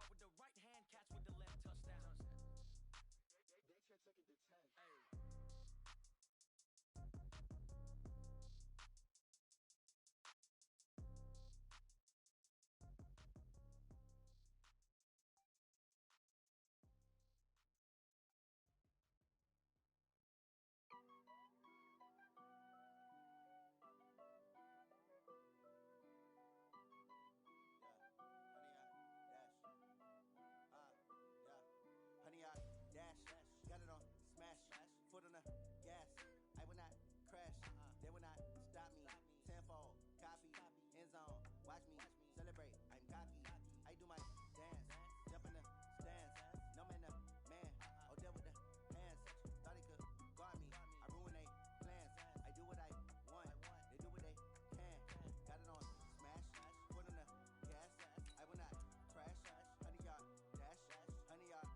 guard with the right hand, catch with the left, touchdown. They check second to 10. Hey. Honey, I dash, got it on smash, foot on the gas. I will not crash, they will not stop me. Tenfold, copy, end zone, watch me celebrate. I'm cocky, I do my dance, jump in the stands. No man, the man, oh deal with the hands. Thought he could guard me, I ruin they plans. I do what I want, they do what they can. Got it on smash, foot on the gas. I will not crash, honey, y'all dash, honey, y'all.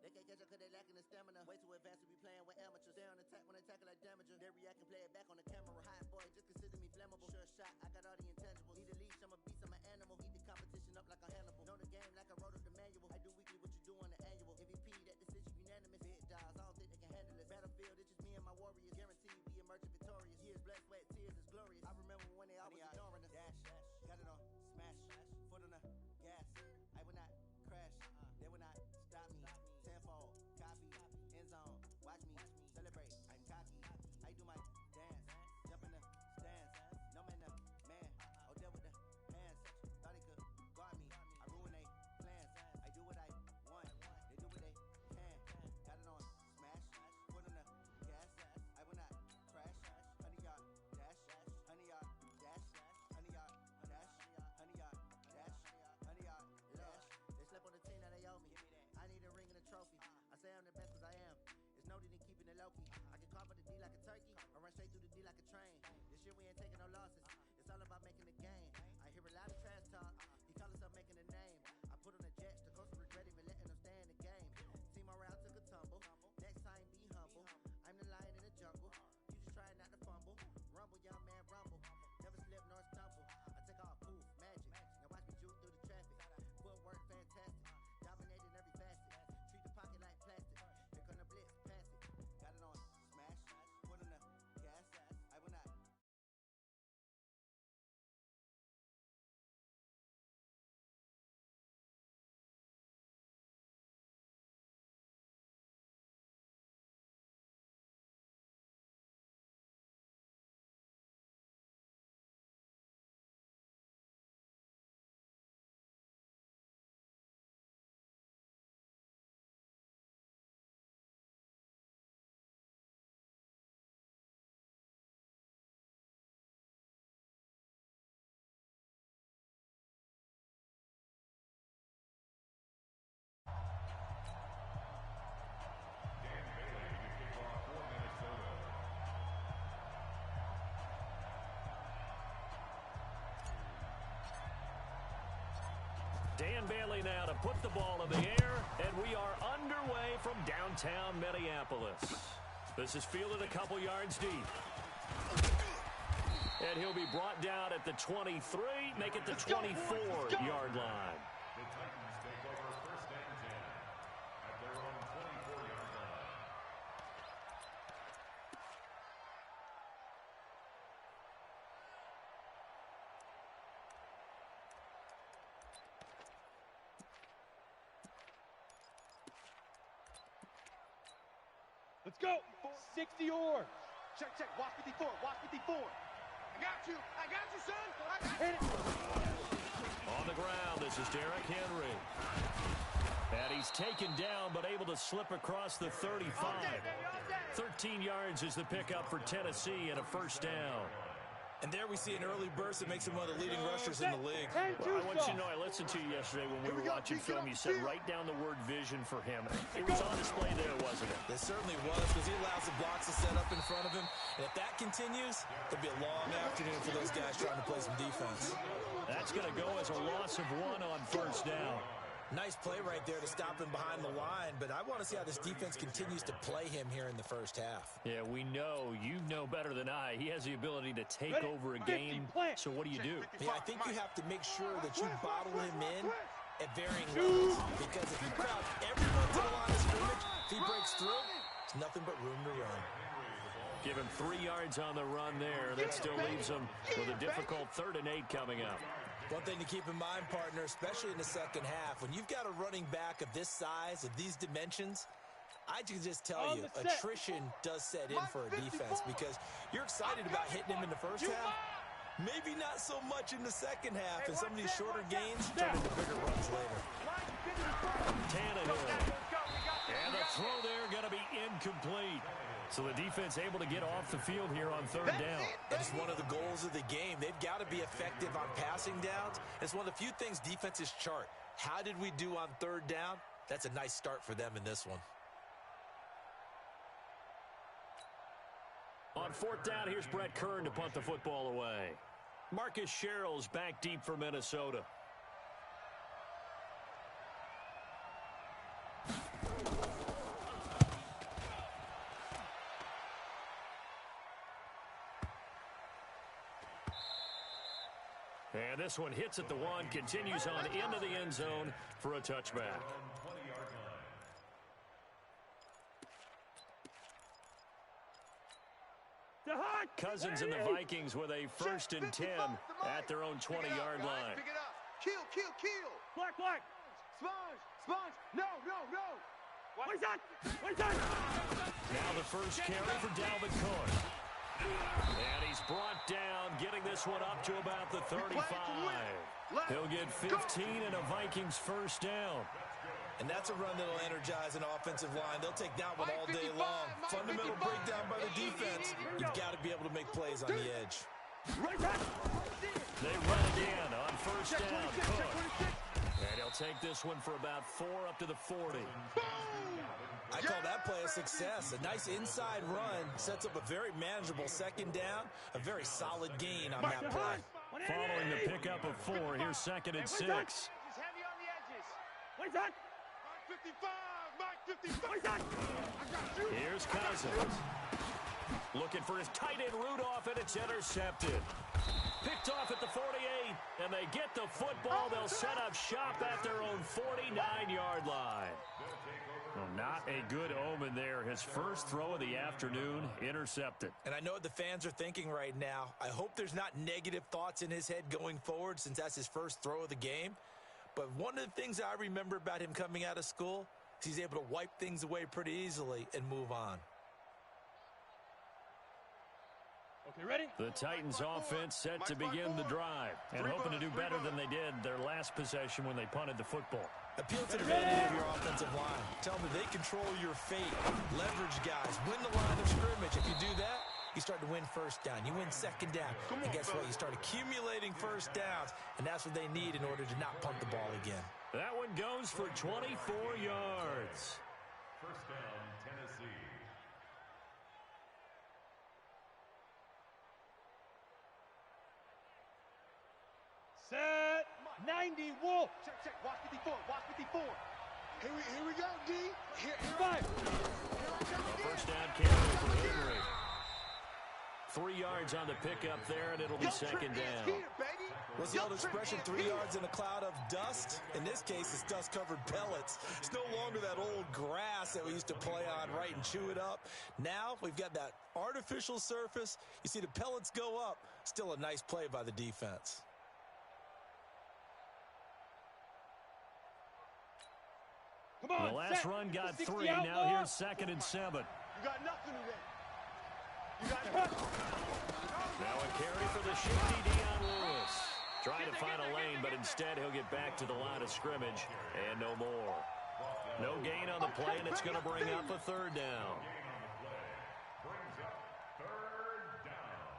They can't catch up cause they lacking the stamina. Way too advanced to be playing with amateurs. They on attack when they tackle like damager. They react and play it back on the camera. Hot boy, just consider me flammable. Sure shot, I got all the intangibles. Need a leash, I'm a beast, I'm an animal. Eat the competition up like a Hannibal. Know the game like I wrote up the manual. I do weekly what you do on the annual. MVP, that decision unanimous. Big dogs, I don't think they can handle it. Battlefield, it's just me and my warriors. Guaranteed we emerge victorious. Years, blood, sweat, tears is glorious. I remember when they always ignoring us. Dash, got it on smash, foot on the gas. I will not crash, they will not stop me. Tenfold, copy, end zone, watch me celebrate. I'm cocky, I do my dance, jump in the stands. No man, the man, oh deal with the hands. Thought he could guard me, I ruin they plans. I do what I want, they do what they can. Got it on smash, foot on the gas. I will not crash, honey y'all dash, honey y'all dash, honey y'all dash, honey y'all dash, honey y'all dash. They slept on the team, now they owe me. I need a ring and a trophy. I say I'm the best cause I am. It's no need in keeping it low-key. I can carve the D like a turkey, or run straight through the D like a train. This year we ain't taking no losses. It's all about making the game. I hear a lot of trash talk. He call himself making a name. I put on the Jets, the coach regret even letting them stay in the game. Team morale took a tumble. Next time be humble. I'm the lion in the jungle. You just trying not to fumble. Rumble, young man, rumble. Never slip nor stumble. I take off poof, magic. Now watch me juke through the traffic. Footwork fantastic. Dominating every facet. Treat the pocket like plastic. Here come the blitz, pass it. Got it on smash, foot on the gas. I will not. Dan Bailey now to put the ball in the air, and we are underway from downtown Minneapolis. This is fielded a couple yards deep. And he'll be brought down at the 23, make it the 24-yard line. The Titans take over first and 10 at their own 24-yard line. Let's go. 60 or. Check, check. Watch 54. Watch 54. I got you, son. I got you. On the ground, this is Derrick Henry. And he's taken down, but able to slip across the 35. 13 yards is the pickup for Tennessee and a first down. And there we see an early burst that makes him one of the leading rushers in the league. Well, I want you to know, I listened to you yesterday when we were watching film. You said write down the word vision for him. It was on display there, wasn't it? It certainly was, because he allows the blocks to set up in front of him. And if that continues, it'll be a long afternoon for those guys trying to play some defense. That's going to go as a loss of 1 on first down. Nice play right there to stop him behind the line, but I want to see how this defense continues to play him here in the first half. Yeah, we know. You know better than I. He has the ability to take over a game. So what do you do? Yeah, I think you have to make sure that you bottle him in at varying levels, because if you crowd everyone to the line of scrimmage, if he breaks through, there's nothing but room to run. Give him 3 yards on the run there. That still leaves him with a difficult 3rd and 8 coming up. One thing to keep in mind, partner, especially in the second half, when you've got a running back of this size, of these dimensions, I can just tell you, attrition does set in for a defense, because you're excited about hitting him in the first half. Maybe not so much in the second half, and some of these shorter gains turn into bigger runs later. Tannehill. And the throw there going to be incomplete. So the defense able to get off the field here on 3rd down. It's one of the goals of the game. They've got to be effective on passing downs. It's one of the few things defenses chart. How did we do on 3rd down? That's a nice start for them in this one. On 4th down, here's Brett Kern to punt the football away. Marcus Sherrill's back deep for Minnesota. And this one hits at the 1, continues on into the end zone for a touchback. Cousins and the Vikings with a 1st and 10 at their own 20-yard line. Pick it up. Kill. Black. Sponge. No. What is that? Now the first carry for Dalvin Cook. And he's brought down, getting this one up to about the 35. He'll get 15 and a Vikings 1st down. And that's a run that'll energize an offensive line. They'll take that one all day long. Fundamental breakdown by the defense. You've got to be able to make plays on the edge. They run again on 1st down. Cook. And he'll take this one for about 4 up to the 40. I call that play a success. A nice inside run sets up a very manageable 2nd down. A very solid gain on that play. Following the pickup of 4, here's 2nd and 6. Heavy on the edges. What is that? Mike 55. Here's Cousins. Looking for his tight end Rudolph, and it's intercepted. Picked off at the 48, and they get the football. They'll set up shop at their own 49-yard line. Well, not a good omen there. His first throw of the afternoon intercepted. And I know what the fans are thinking right now. I hope there's not negative thoughts in his head going forward, since that's his first throw of the game. But one of the things I remember about him coming out of school is he's able to wipe things away pretty easily and move on. Okay, ready? The Titans offense set to begin the drive, and hoping to do better than they did their last possession when they punted the football. Appeal to the vanity of your offensive line. Tell them that they control your fate. Leverage guys. Win the line of scrimmage. If you do that, you start to win 1st down. You win 2nd down. And guess what? You start accumulating 1st downs, and that's what they need in order to not punt the ball again. That one goes for 24 yards. 1st down, Tennessee. Set. 90 Wolf. Check. Watch 54. Here we go, D. Here 5. First down carry for Henry. 3 yards on the pickup there, and it'll be 2nd down. What's the old expression, 3 yards in a cloud of dust? In this case, it's dust-covered pellets. It's no longer that old grass that we used to play on, right, and chew it up. Now we've got that artificial surface. You see the pellets go up. Still a nice play by the defense. Come on, the last run got 3. Now here's 2nd and 7. You got nothing today. You got now a carry for the shifty Dion Lewis. Trying to find a lane, but instead he'll get back to the line of scrimmage, and no more. No gain on the play, and it's going to bring up a 3rd down. Brings up 3rd down.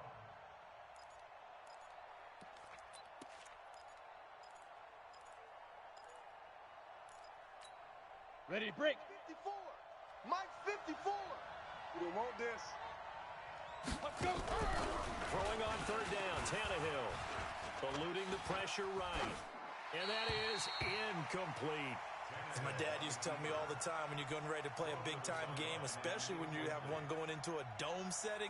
ready to break. 54. Mike 54. We don't want this. Let's go. Throwing on 3rd down, Tannehill. Eluding the pressure right. And that is incomplete. As my dad used to tell me all the time, when you're getting ready to play a big-time game, especially when you have one going into a dome setting,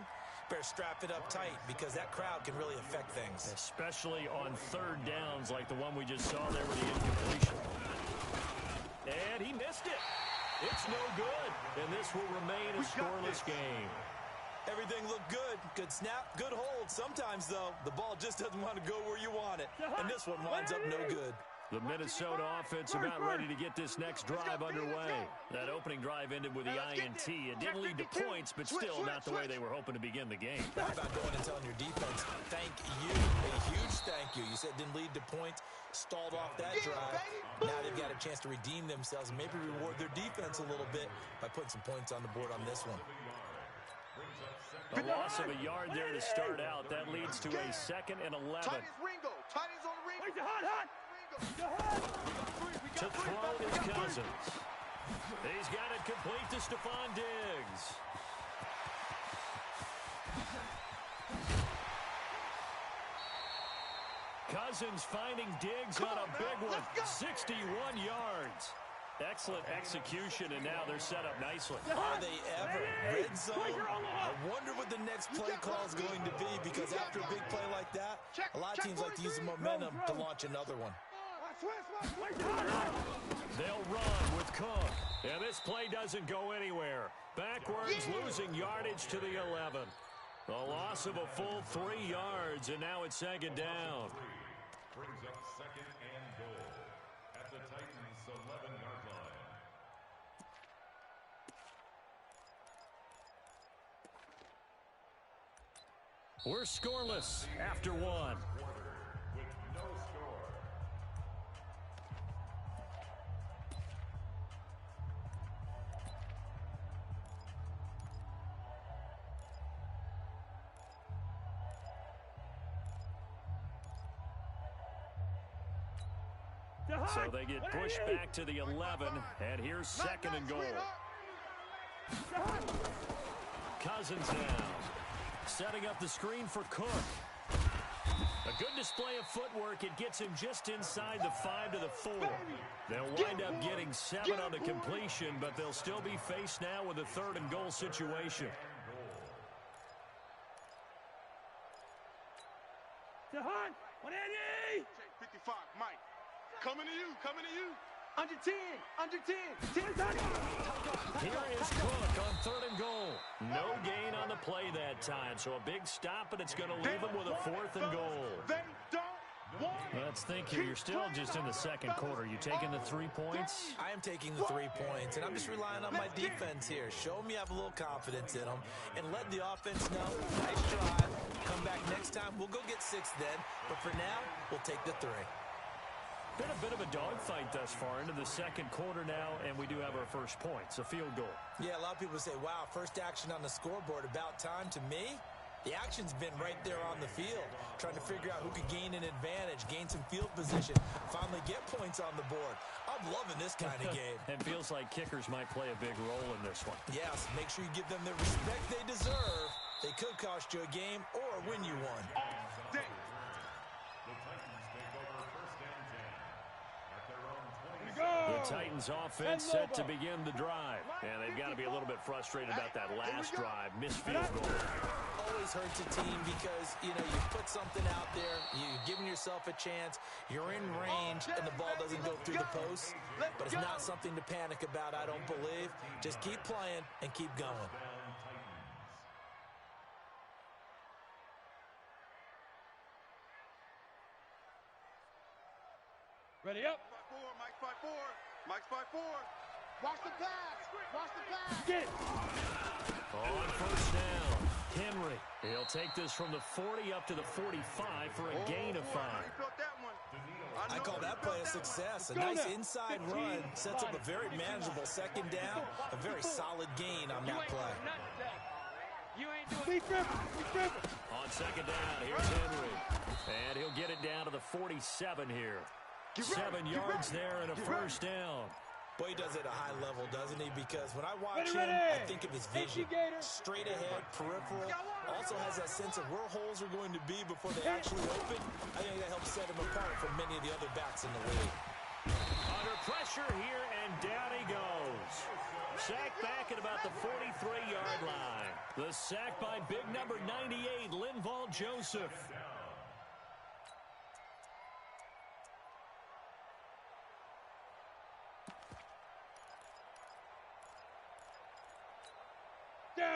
better strap it up tight because that crowd can really affect things. Especially on third downs like the one we just saw there with the incompletion. And he missed it. It's no good. And this will remain a scoreless game. Everything looked good. Good snap, good hold. Sometimes, though, the ball just doesn't want to go where you want it. And this one winds up no good. The Minnesota offense about ready to get this next drive underway. That opening drive ended with the INT. It didn't lead to points, but still not the way they were hoping to begin the game. How about going and telling your defense, thank you, a huge thank you. You said it didn't lead to points, stalled off that drive. Now they've got a chance to redeem themselves and maybe reward their defense a little bit by putting some points on the board on this one. A loss of a yard there to start out. That leads to a 2nd and 11. Titans on the ring. To throw is Cousins. He's got it complete to Stephon Diggs. Cousins finding Diggs on a big one. 61 yards. Excellent execution, and now they're set up nicely. Are they ever? Red zone? I wonder what the next play call is going to be, because after a big play like that, a lot of teams like to use the momentum to launch another one. They'll run with Cook. And this play doesn't go anywhere. Backwards, losing yardage to the 11. A loss of a full 3 yards, and now it's 2nd down. Brings up 2nd and goal at the Titans' 11-yard line. We're scoreless after one. With no score. So they get pushed back to the 11, and here's 2nd and goal. Cousins now. Setting up the screen for Cook. A good display of footwork. It gets him just inside the 5 to the 4. They'll wind up getting 7 on the completion, but they'll still be faced now with a 3rd and goal situation. 180. 55, Mike. Coming to you. Under 10. 10's on it. Here is Cook on 3rd and goal. No gain on the play that time, so a big stop, and it's going to leave him with a 4th and goal. They don't want Let's think here. You're still just in the 2nd quarter. You taking the 3 points? I am taking the 3 points, and I'm just relying on my defense here. Show them you have a little confidence in them, and let the offense know, nice drive. Come back next time. We'll go get 6 then, but for now, we'll take the 3. Been a bit of a dogfight thus far into the 2nd quarter now, and we do have our first points, a field goal. Yeah, a lot of people say, wow, first action on the scoreboard, about time. To me, the action's been right there on the field, trying to figure out who could gain an advantage, gain some field position, finally get points on the board. I'm loving this kind of game. It feels like kickers might play a big role in this one. Yes, make sure you give them the respect they deserve. They could cost you a game or win you one. The Titans take over 1st and 10 at their own 20. The Titans offense set to begin the drive. And they've got to be a little bit frustrated about that last drive. Missed field goal. Always hurts a team because, you put something out there, you've given yourself a chance, you're in range, and the ball doesn't go through the post. But it's not something to panic about, I don't believe. Just keep playing and keep going. Ready up. Mike 5-4. Mike's 5-4. Watch the pass. Get it. On 1st down, Henry. He'll take this from the 40 up to the 45 for a gain of 5. I call that play a success. A nice inside run sets up a very manageable 2nd down. A very solid gain on that play. On 2nd down, here's Henry. And he'll get it down to the 47 here. 7 yards there and a 1st down. Boy, he does it at a high level, doesn't he? Because when I watch him, I think of his vision. Straight ahead, peripheral. Also has that sense of where holes are going to be before they actually open. I think that helps set him apart from many of the other backs in the league. Under pressure here, and down he goes. Sacked back at about the 43-yard line. The sack by big number 98, Linval Joseph.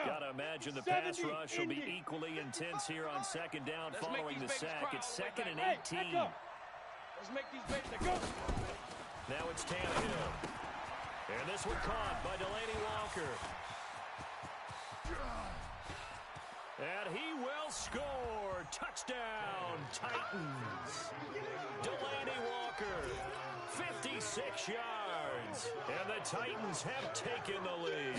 Got to imagine the pass rush will be equally intense here on second down following the sack. It's 2nd and 18. Let's make these babies go. Now it's Tannehill. And this one caught by Delaney Walker. And he will score. Touchdown, Titans. Delaney Walker, 56 yards. And the Titans have taken the lead.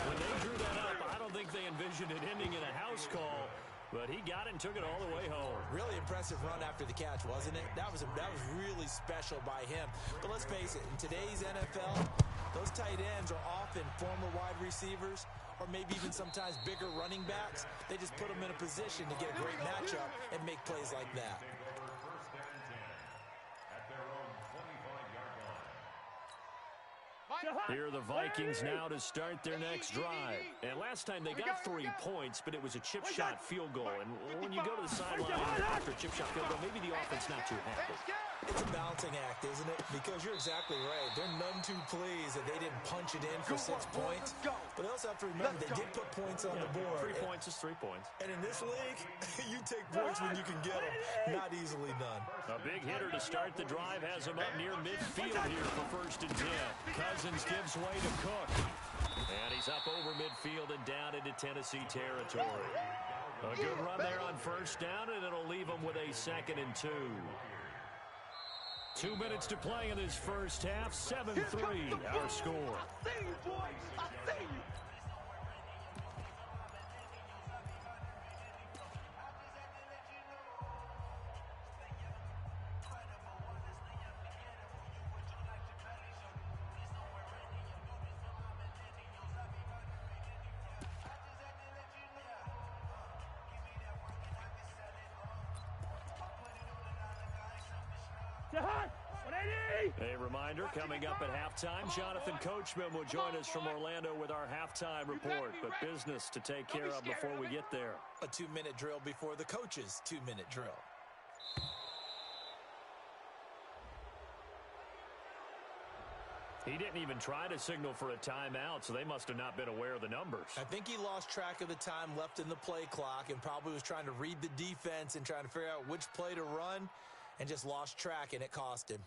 When they drew that up, I don't think they envisioned it ending in a house call. But he got it and took it all the way home. Really impressive run after the catch, wasn't it? That was really special by him. But let's face it, in today's NFL, those tight ends are often former wide receivers or maybe even sometimes bigger running backs. They just put them in a position to get a great matchup and make plays like that. Here are the Vikings now to start their next drive. And last time they got 3 points, but it was a chip shot field goal. And when you go to the sideline after a chip shot field goal, maybe the offense not too happy. It's a balancing act, isn't it? Because you're exactly right. They're none too pleased that they didn't punch it in for 6 points. But they also have to remember they did put points on the board. 3 points is 3 points. And in this league, you take points when you can get them. Not easily done. A big hitter to start the drive has him up near midfield here for 1st and 10. Cousins gives way to Cook. And he's up over midfield and down into Tennessee territory. A good run there on 1st down, and it'll leave him with a 2nd and 2. 2 minutes to play in this first half. 7-3 our score. I see you, boys. I see you. A reminder, coming up at halftime, Jonathan Coachman will join us from Orlando with our halftime report. But business to take care of before we get there. A 2-minute drill before the coach's 2-minute drill. He didn't even try to signal for a timeout, so they must have not been aware of the numbers. I think he lost track of the time left in the play clock and probably was trying to read the defense and trying to figure out which play to run and just lost track, and it cost him.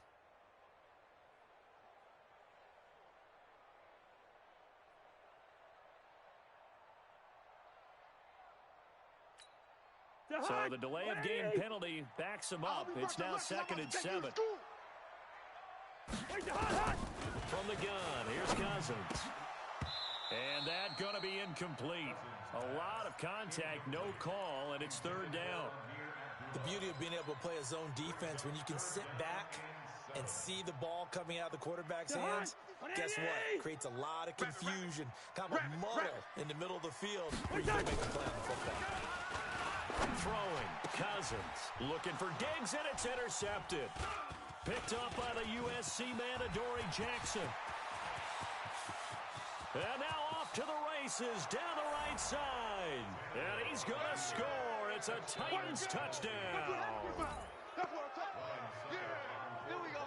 So the delay of game penalty backs him up. It's now 2nd and 7. From the gun, here's Cousins. And that going to be incomplete. A lot of contact, no call, and it's 3rd down. The beauty of being able to play a zone defense when you can sit back and see the ball coming out of the quarterback's hands, guess what? Creates a lot of confusion, kind of a muddle in the middle of the field where you can make a play on the football. Throwing, Cousins looking for Diggs, and it's intercepted. Picked up by the USC man, Adoree Jackson. And now off to the races down the right side. And he's going to score. It's a Titans touchdown.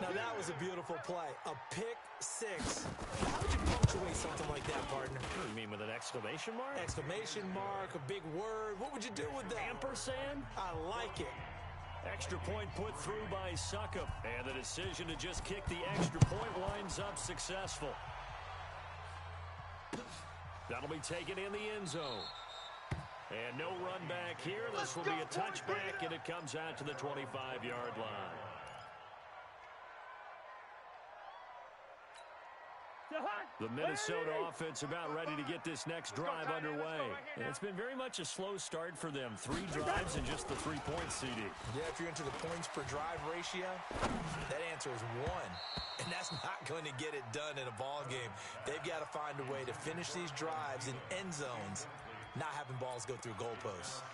Now that was a beautiful play. A pick six. How would you punctuate something like that, partner? What do you mean, with an exclamation mark? Exclamation mark, a big word. What would you do with that? Ampersand? I like it. Extra point put through by Succop. And the decision to just kick the extra point winds up successful. That'll be taken in the end zone. And no run back here. This will be a touchback, and it comes out to the 25-yard line. The Minnesota offense about ready to get this next drive underway. And it's been very much a slow start for them. 3 drives and just the 3-point CD. Yeah, if you're into the points per drive ratio, that answer is 1. And that's not going to get it done in a ball game. They've got to find a way to finish these drives in end zones, not having balls go through goalposts.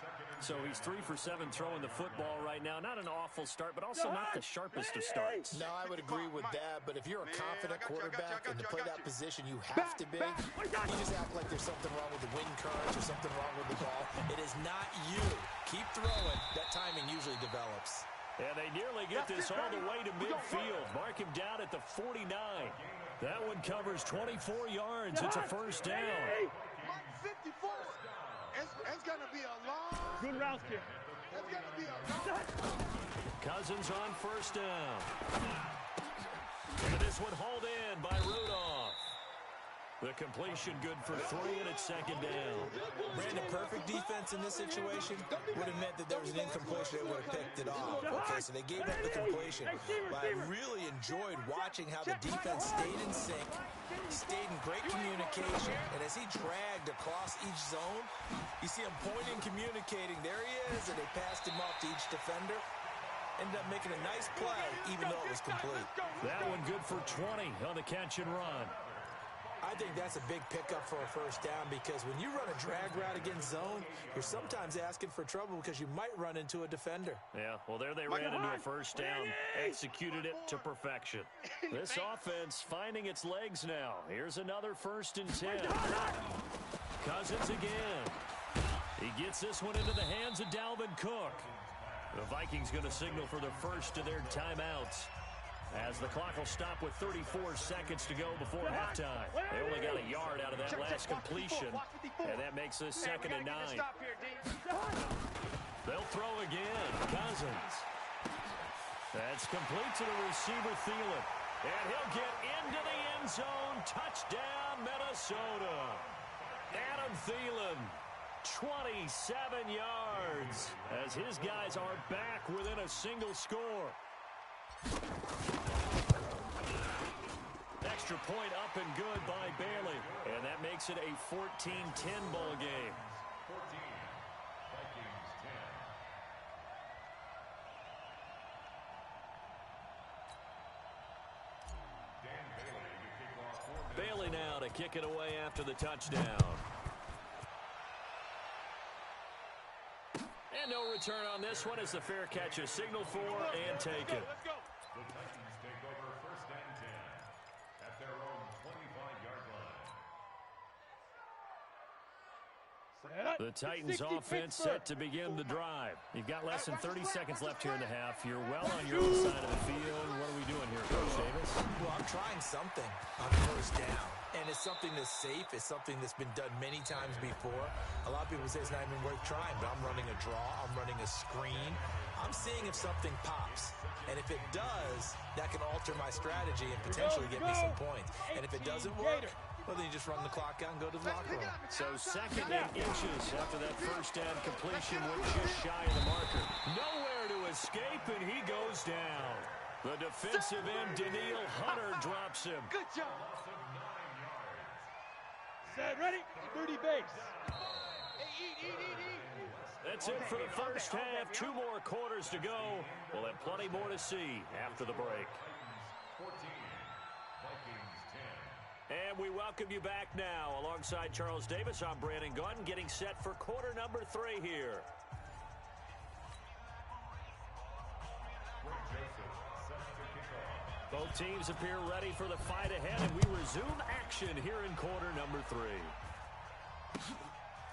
So he's 3 for 7 throwing the football right now. Not an awful start, but also not the sharpest of starts. No, I would agree with that. But if you're a confident quarterback and to play that position, you have to be. You just act like there's something wrong with the wind currents or something wrong with the ball. It is not you. Keep throwing. That timing usually develops. And they nearly get this all the way to midfield. Mark him down at the 49. That one covers 24 yards. It's a first down. 54. It's going to be a long. Good route here. It's going to be a long. Cousins on first down. And this one hauled in by Rudolph. The completion good for 3, and it's second down. Brandon, perfect defense in this situation would have meant that there was an incompletion. They would have picked it off. Okay, so they gave up the completion. But I really enjoyed watching how the defense stayed in sync, stayed in great communication, and as he dragged across each zone, you see him pointing, communicating. There he is, and they passed him off to each defender. Ended up making a nice play, even though it was complete. That one good for 20 on the catch and run. I think that's a big pickup for a first down because when you run a drag route against zone, you're sometimes asking for trouble because you might run into a defender. Yeah, well, there they ran into a first down, executed it to perfection. This offense finding its legs now. Here's another 1st and 10. Cousins again. He gets this one into the hands of Dalvin Cook. The Vikings going to signal for the first of their timeouts, as the clock will stop with 34 seconds to go before halftime. They only got a yard out of that last completion, and that makes this 2nd and 9. They'll throw again. Cousins. That's complete to the receiver, Thielen. And he'll get into the end zone. Touchdown, Minnesota. Adam Thielen, 27 yards, as his guys are back within a single score. Extra point up and good by Bailey. And that makes it a 14-10 ball game. 14, Vikings 10. Dan Bailey to kick off 4 minutes. Bailey now to kick it away after the touchdown. And no return on this one as the fair catch is signaled for and taken. The Titans take over 1st and 10 at their own 25-yard line. The Titans offense set to begin the drive. You've got less than 30 seconds left here in the half. You're well on your own side of the field. What are we doing here, Coach Davis? Well, I'm trying something on first down. And it's something that's safe. It's something that's been done many times before. A lot of people say it's not even worth trying, but I'm running a draw. I'm running a screen. I'm seeing if something pops. And if it does, that can alter my strategy and potentially get me some points. And if it doesn't work, well, then you just run the clock out and go to the locker room. So 2nd and inches after that first down completion went just shy of the marker. Nowhere to escape, and he goes down. The defensive end, Daniil Hunter, drops him. Good job. Set, ready? 30 base. Eat. That's it for the first half. 2 more quarters to go. We'll have plenty more to see after the break. 14, Vikings 10. And we welcome you back now. Alongside Charles Davis, I'm Brandon Gunn, getting set for quarter number 3 here. Both teams appear ready for the fight ahead, and we resume action here in quarter number 3.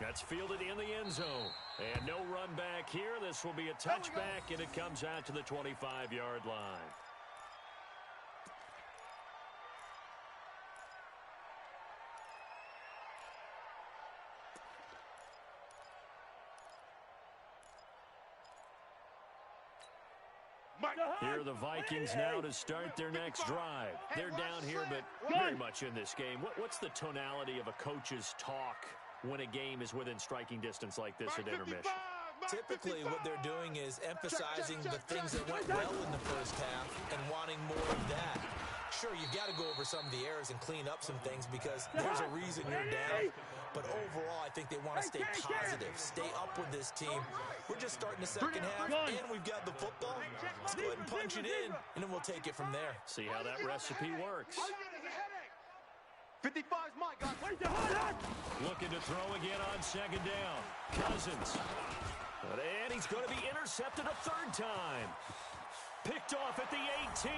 That's fielded in the end zone. And no run back here. This will be a touchback, and it comes out to the 25-yard line. Here are the Vikings now to start their next drive. They're down here, but very much in this game. What's the tonality of a coach's talk when a game is within striking distance like this at intermission? Typically, what they're doing is emphasizing the things that went well in the first half and wanting more of that. Sure, you've got to go over some of the errors and clean up some things because there's a reason you're down. But overall, I think they want to stay positive, stay up with this team. We're just starting the second half, and we've got the football. Let's go ahead and punch it in, and then we'll take it from there. See how that recipe works. 55's my guy. Looking to throw again on second down. Cousins. And he's going to be intercepted a third time. Picked off at the 18.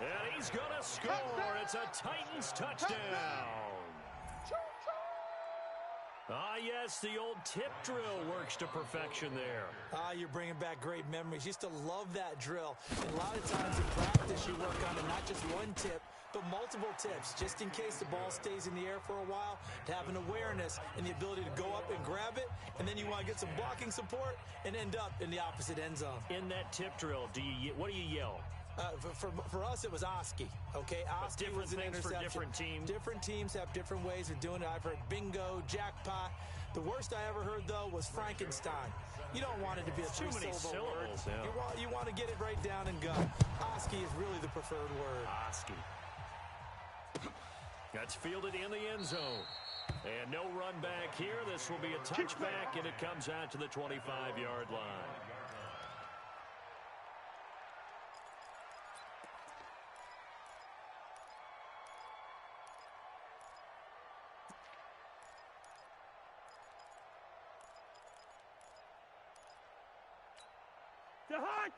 And he's going to score. It's a Titans touchdown. Ah, yes, the old tip drill works to perfection there. Ah, you're bringing back great memories. Used to love that drill. And a lot of times in practice, you work on it, not just one tip, but multiple tips, just in case the ball stays in the air for a while, to have an awareness and the ability to go up and grab it, and then you want to get some blocking support and end up in the opposite end zone. In that tip drill, what do you yell? For us, it was Oski. Okay, Oski was an interception. For different teams. Different teams have different ways of doing it. I've heard bingo, jackpot. The worst I ever heard, though, was Frankenstein. You don't want it to be a too many syllables. Yeah. You want to get it right down and go. Oski is really the preferred word. Oski. That's fielded in the end zone. And no run back here. This will be a touchback, and it comes out to the 25-yard line.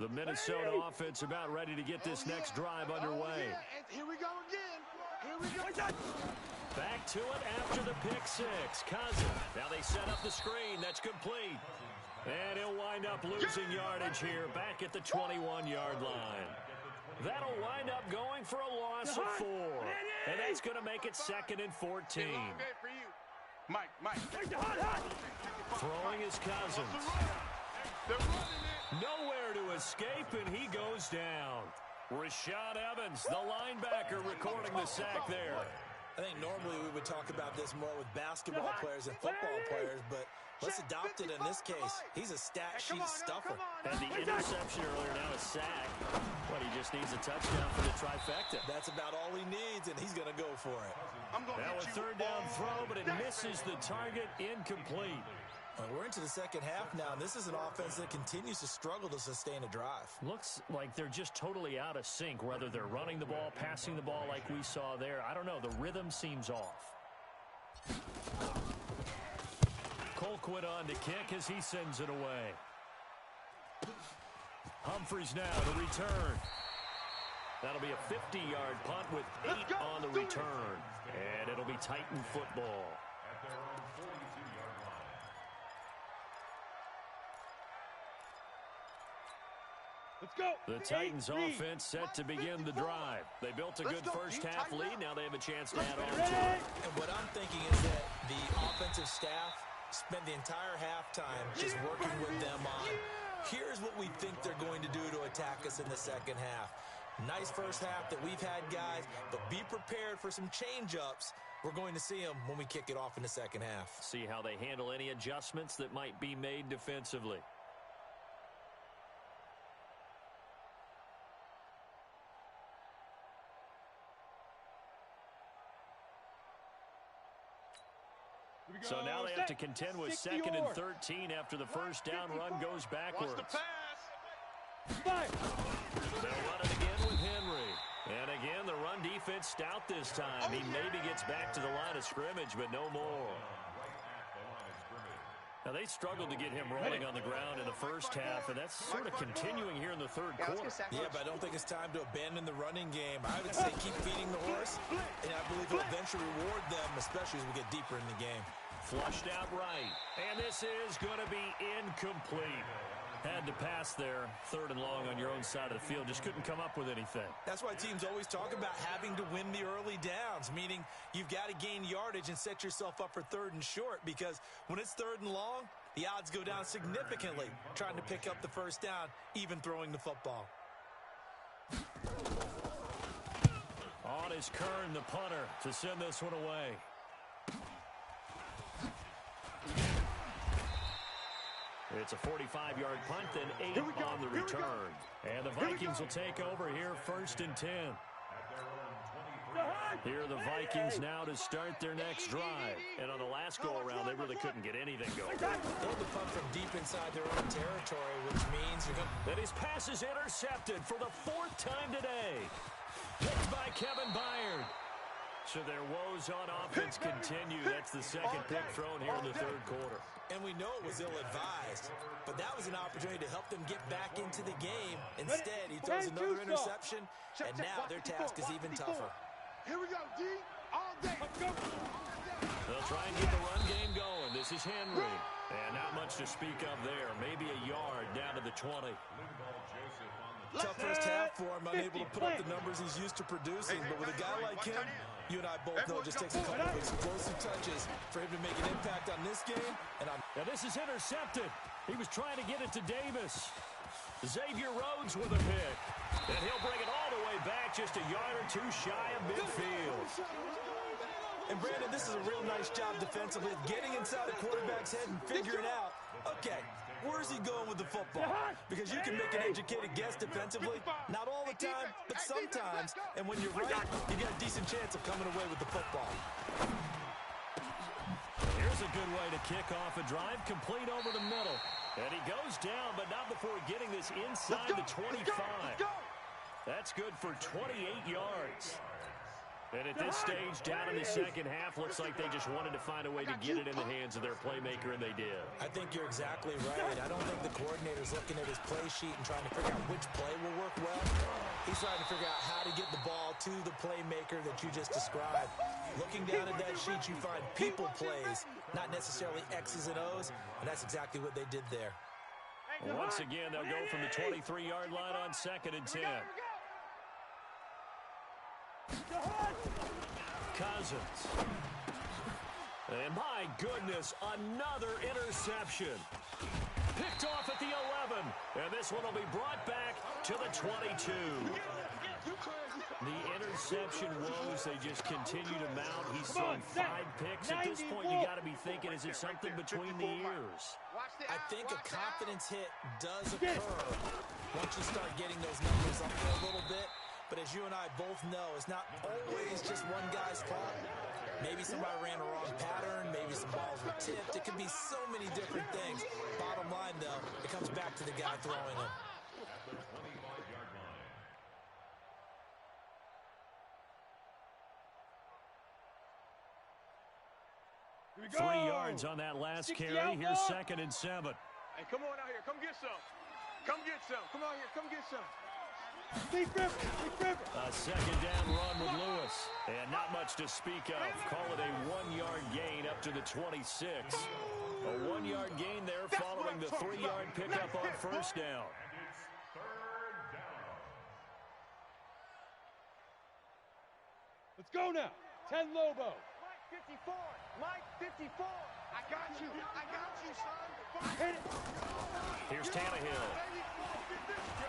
The Minnesota offense about ready to get this next drive underway. Here we go again. Here we go. Back to it after the pick six. Cousins. Now they set up the screen. That's complete. And he'll wind up losing yardage here back at the 21-yard line. That'll wind up going for a loss of 4. And that's going to make it 2nd and 14. Mike. Throwing is Cousins. Nowhere to escape, and he goes down. Rashad Evans, the linebacker, recording the sack there. I think normally we would talk about this more with basketball players and football players, but let's adopt it in this case. He's a stat sheet stuffer. And the interception earlier, now a sack. But he just needs a touchdown for the trifecta. That's about all he needs, and he's going to go for it. Now a third down throw, but it misses the target, incomplete. We're into the second half now, and this is an offense that continues to struggle to sustain a drive. Looks like they're just totally out of sync, whether they're running the ball, passing the ball like we saw there. I don't know. The rhythm seems off. Colquitt on to kick as he sends it away. Humphries now to return. That'll be a 50-yard punt with 8 on the return. And it'll be Titan football. At their own 42-yard line. Let's go. The Titans offense set to begin the drive. They built a good first half lead. Now they have a chance to add on to it. And what I'm thinking is that the offensive staff spent the entire halftime just working with them on, here's what we think they're going to do to attack us in the second half. Nice first half that we've had, guys, but be prepared for some change-ups. We're going to see them when we kick it off in the second half. See how they handle any adjustments that might be made defensively. So now they have to contend with 2nd and 13 after the first down run goes backwards. They'll run it again with Henry. And again, the run defense stout this time. He maybe gets back to the line of scrimmage, but no more. Now, they struggled to get him rolling on the ground in the first half, and that's sort of continuing here in the third quarter. Yeah, but I don't think it's time to abandon the running game. I would say keep feeding the horse, and I believe it'll eventually reward them, especially as we get deeper in the game. Flushed out right, and this is going to be incomplete. Had to pass there, 3rd and long on your own side of the field. Just couldn't come up with anything. That's why teams always talk about having to win the early downs, meaning you've got to gain yardage and set yourself up for 3rd and short, because when it's 3rd and long, the odds go down significantly trying to pick up the first down, even throwing the football. On is Kern, the punter, to send this one away. It's a 45-yard punt, then 8 on the return. And the Vikings will take over here 1st and 10. At their own Here are the Vikings now to start their next drive. And on the last go-around, they really couldn't get anything going. They had to punt from deep inside their own territory, which means you're going to... And his pass is intercepted for the 4th time today. Picked by Kevin Byard. So their woes on offense continue. That's the second pick thrown here in the 3rd quarter. And we know it was ill-advised, but that was an opportunity to help them get back into the game. Instead, he throws another interception, and now their task is even tougher. Here we go, D. All day. They'll try and get the run game going. This is Henry. And not much to speak of there. Maybe a yard down to the 20. Tough first half for him. Unable to put up the numbers he's used to producing. But with a guy like him, you and I both know it just takes a couple of explosive touches for him to make an impact on this game. Now this is intercepted. He was trying to get it to Davis. Xavier Rhodes with a pick. And he'll bring it all the way back just a yard or 2 shy of midfield. And Brandon, this is a real nice job defensively of getting inside a quarterback's head and figuring out, okay, where's he going with the football? Because you can make an educated guess defensively, not all the time, but sometimes. And when you're right, you got a decent chance of coming away with the football. Here's a good way to kick off a drive, complete over the middle. And he goes down, but not before getting this inside the 25. That's good for 28 yards. And at this stage, down in the second half, looks like they just wanted to find a way to get it in the hands of their playmaker, and they did. I think you're exactly right. I don't think the coordinator's looking at his play sheet and trying to figure out which play will work well. He's trying to figure out how to get the ball to the playmaker that you just described. Looking down at that sheet, you find people plays, not necessarily X's and O's, and that's exactly what they did there. Once again, they'll go from the 23-yard line on 2nd and 10. Cousins. And my goodness, another interception. Picked off at the 11. And this one will be brought back to the 22. The interception woes, they just continue to mount. He's thrown 5 picks. At this point, you got to be thinking, is it something between the ears? I think a confidence hit does occur once you start getting those numbers up there a little bit. But as you and I both know, it's not always just one guy's fault. Maybe somebody ran a wrong pattern. Maybe some balls were tipped. It could be so many different things. Bottom line, though, it comes back to the guy throwing them. Here we go. 3 yards on that last carry. Here's 2nd and 7. Hey, come on out here. Come get some. Come get some. Come out here. Come get some. A 2nd down run with Lewis. And not much to speak of. Call it a 1-yard gain up to the 26. A 1-yard gain there following the 3-yard pickup on 1st down. Let's go now. 10 Lobo. Mike 54. Mike 54. I got you. I got you, son. Hit it. Here's Tannehill.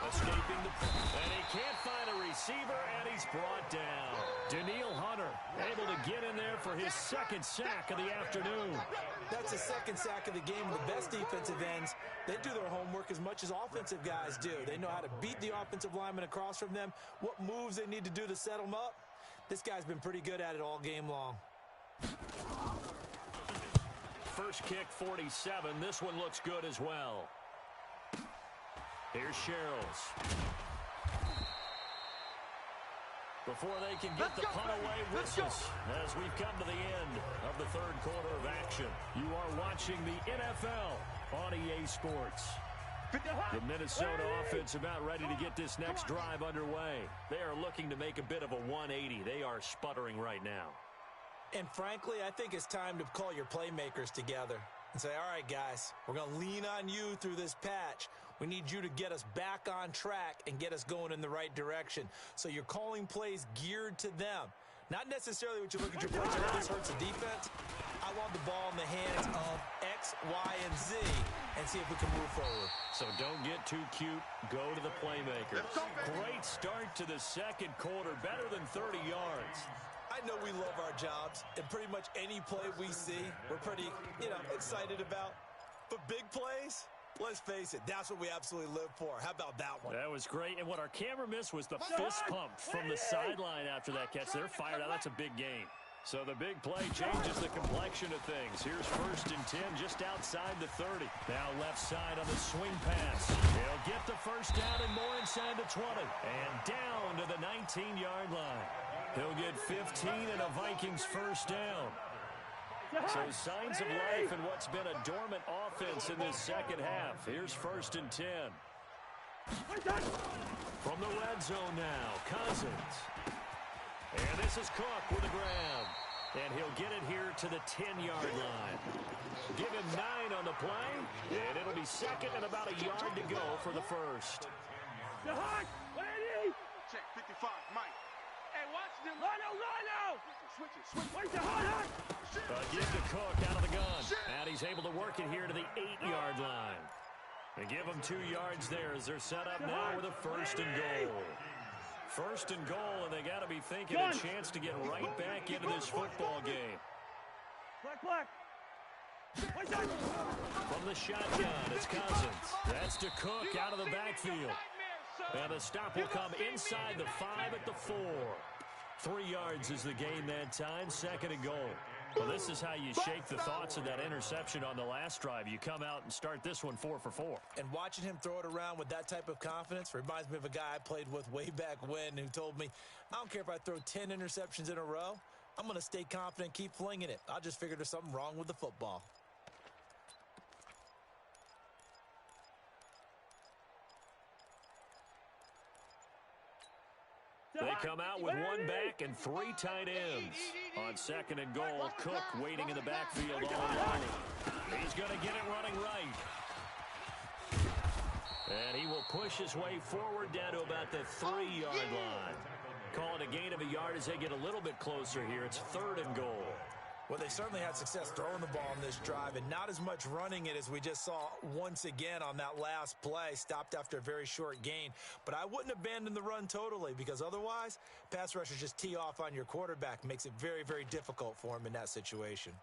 Escaping the... And he can't find a receiver, and he's brought down. Daniil Hunter able to get in there for his 2nd sack of the afternoon. That's the 2nd sack of the game. The best defensive ends, they do their homework as much as offensive guys do. They know how to beat the offensive lineman across from them, what moves they need to do to set them up. This guy's been pretty good at it all game long. First kick, 47. This one looks good as well. Here's Sherrills. Before they can get the punt away whistles, as we've come to the end of the 3rd quarter of action. You are watching the NFL on EA Sports. The Minnesota offense about ready to get this next drive underway. They are looking to make a bit of a 180. They are sputtering right now. And frankly, I think it's time to call your playmakers together and say, all right, guys, we're going to lean on you through this patch. We need you to get us back on track and get us going in the right direction. So you're calling plays geared to them. Not necessarily what you look at your plays, this hurts the defense. I want the ball in the hands of X, Y, and Z and see if we can move forward. So don't get too cute. Go to the playmakers. Great start to the 2nd quarter. Better than 30 yards. I know we love our jobs, and pretty much any play we see, we're pretty, excited about. But big plays, Let's face it, that's what we absolutely live for. How about that one? That was great. And what our camera missed was the fist pump from the sideline after that catch. They're fired out. That's a big gain. So the big play changes the complexion of things. Here's 1st and 10 just outside the 30. Now left side on the swing pass. He'll get the first down and more inside the 20. And down to the 19-yard line. He'll get 15 and a Vikings first down. So signs of life in what's been a dormant offense in this second half. Here's 1st and 10. From the red zone now, Cousins. And this is Cook with the grab. And he'll get it here to the 10-yard line. Give him 9 on the play. And it'll be 2nd and about a yard to go for the first. Check 55, Mike. Hey, watch them. Rhino! Switch it. Give to Cook out of the gun. And he's able to work it here to the 8-yard line. They give him 2 yards there as they're set up now with a 1st and goal. 1st and goal, and they got to be thinking a chance to get right back into this football game. From the shotgun, it's Cousins. That's to Cook out of the backfield. And the stop will come inside the 5 at the 4. 3 yards is the gain that time, 2nd and goal. Well, this is how you shake the thoughts of that interception on the last drive. You come out and start this one 4 for 4. And watching him throw it around with that type of confidence reminds me of a guy I played with way back when who told me, I don't care if I throw 10 interceptions in a row. I'm going to stay confident and keep flinging it. I just figured there's something wrong with the football. They come out with 1 back and 3 tight ends. On 2nd and goal, Cook waiting in the backfield all alone. He's going to get it running right. And he will push his way forward down to about the 3-yard line. Call it a gain of a yard as they get a little bit closer here. It's 3rd and goal. Well, they certainly had success throwing the ball on this drive and not as much running it as we just saw once again on that last play. Stopped after a very short gain. But I wouldn't abandon the run totally because otherwise, pass rushers just tee off on your quarterback. Makes it very, very difficult for him in that situation.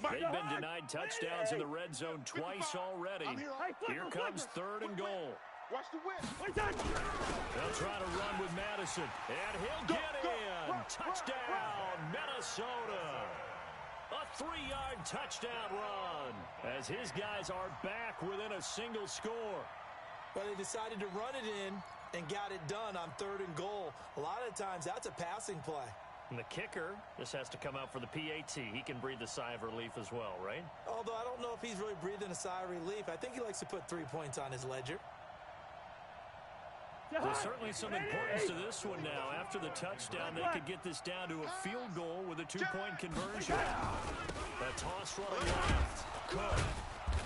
They've been denied touchdowns in the red zone twice already. Here comes 3rd and goal. Watch the whip. They'll try to run with Madison, and he'll get in. Touchdown, Minnesota. A 3-yard touchdown run as his guys are back within a single score. Well, they decided to run it in and got it done on 3rd and goal. A lot of times, that's a passing play. And the kicker, this has to come out for the PAT. He can breathe a sigh of relief as well, right? Although I don't know if he's really breathing a sigh of relief. I think he likes to put 3 points on his ledger. There's certainly some importance to this one now. After the touchdown, they could get this down to a field goal with a 2-point conversion. A toss running left. Cook.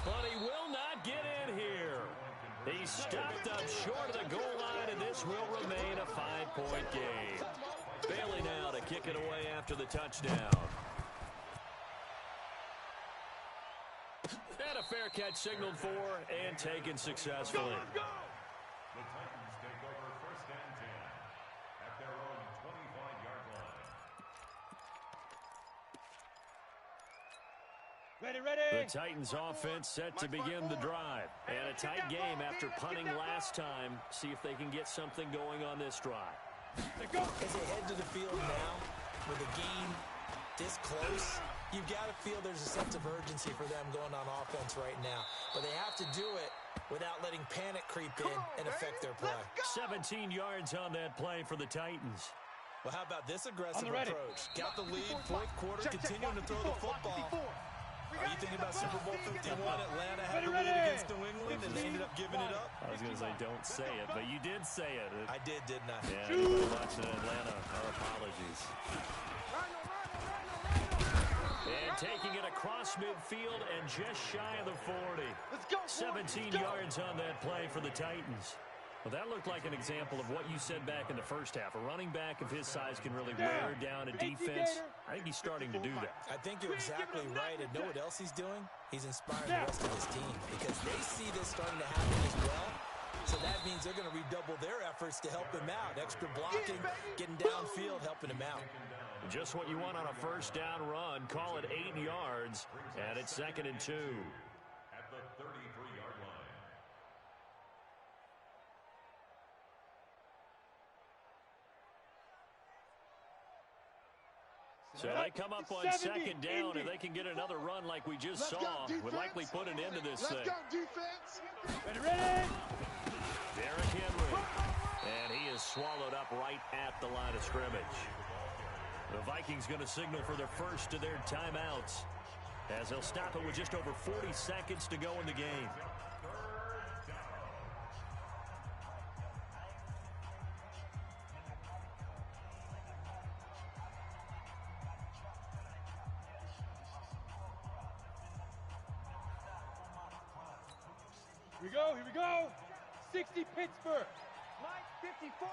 But he will not get in here. He stopped up short of the goal line, and this will remain a 5-point game. Bailey now to kick it away after the touchdown. And a fair catch signaled for and taken successfully. The Titans take over 1st and 10 at their own 25-yard line. Ready. The Titans offense set to begin the drive. And a tight game after punting last time. See if they can get something going on this drive. As they head to the field now, with a game this close, you've got to feel there's a sense of urgency for them going on offense right now. But they have to do it without letting panic creep in and affect their play. 17 yards on that play for the Titans. Well, how about this aggressive approach? Got the lead, 4th quarter, continuing to throw the football. Are you thinking about Super Bowl 51? Atlanta had the lead against New England, and they ended up giving it up. I was going to say, don't say it, but you did say it. I did, didn't I? Yeah, anybody watching Atlanta, our apologies. And taking it across midfield and just shy of the 40. 17 yards on that play for the Titans. Well, that looked like an example of what you said back in the first half. A running back of his size can really wear down a defense. I think he's starting to do that. I think you're exactly right. And know what else he's doing? He's inspiring the rest of his team because they see this starting to happen as well. So that means they're going to redouble their efforts to help him out. Extra blocking, getting downfield, helping him out. Just what you want on a 1st down run. Call it 8 yards, and it's 2nd and 2. So they come up on second down, and they can get another run like we just saw. Would likely put an end to this thing. Let's go, defense. Ready? Derrick Henry. And he is swallowed up right at the line of scrimmage. The Vikings going to signal for the first of their timeouts, as they'll stop it with just over 40 seconds to go in the game. Here we go. 60 Pittsburgh. Mike 54.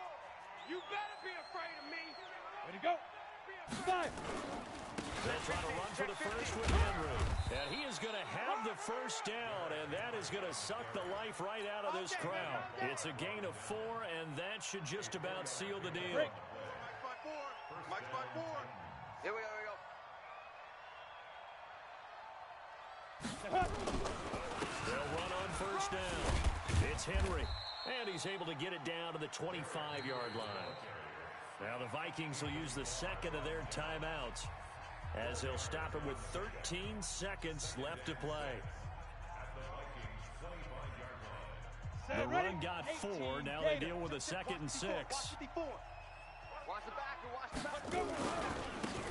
You better be afraid of me. Ready to go. 5. They'll try to run for the first with Henry. And he is going to have the first down, and that is going to suck the life right out of this crowd. It's a gain of 4, and that should just about seal the deal. Mike's by 4. Mike's by 4. Here we go. They'll run on first down. It's Henry, and he's able to get it down to the 25-yard line. Now the Vikings will use the second of their timeouts, as they'll stop it with 13 seconds left to play. The run got 4. Now they deal with a 2nd and 6. Watch the back.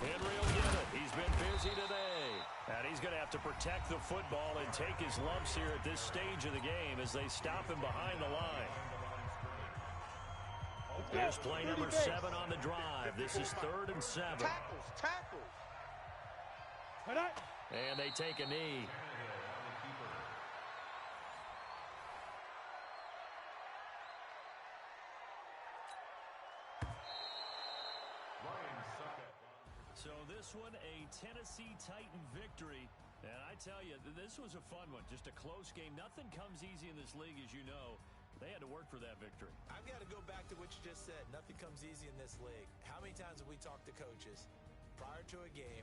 Henry will get it. He's been busy today. And he's going to have to protect the football and take his lumps here at this stage of the game as they stop him behind the line. Here's play number 7 on the drive. This is 3rd and 7. Tackles. And they take a knee. So this one, a Tennessee Titan victory. And I tell you, this was a fun one. Just a close game. Nothing comes easy in this league, as you know. They had to work for that victory. I've got to go back to what you just said. Nothing comes easy in this league. How many times have we talked to coaches prior to a game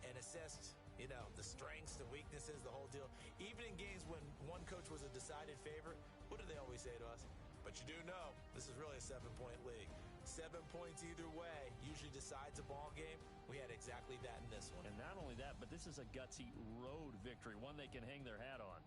and assessed, the strengths, the weaknesses, the whole deal? Even in games when one coach was a decided favorite, what do they always say to us? But you do know this is really a 7-point league. 7 points either way usually decides a ball game. We had exactly that in this one. And not only that, but this is a gutsy road victory, one they can hang their hat on.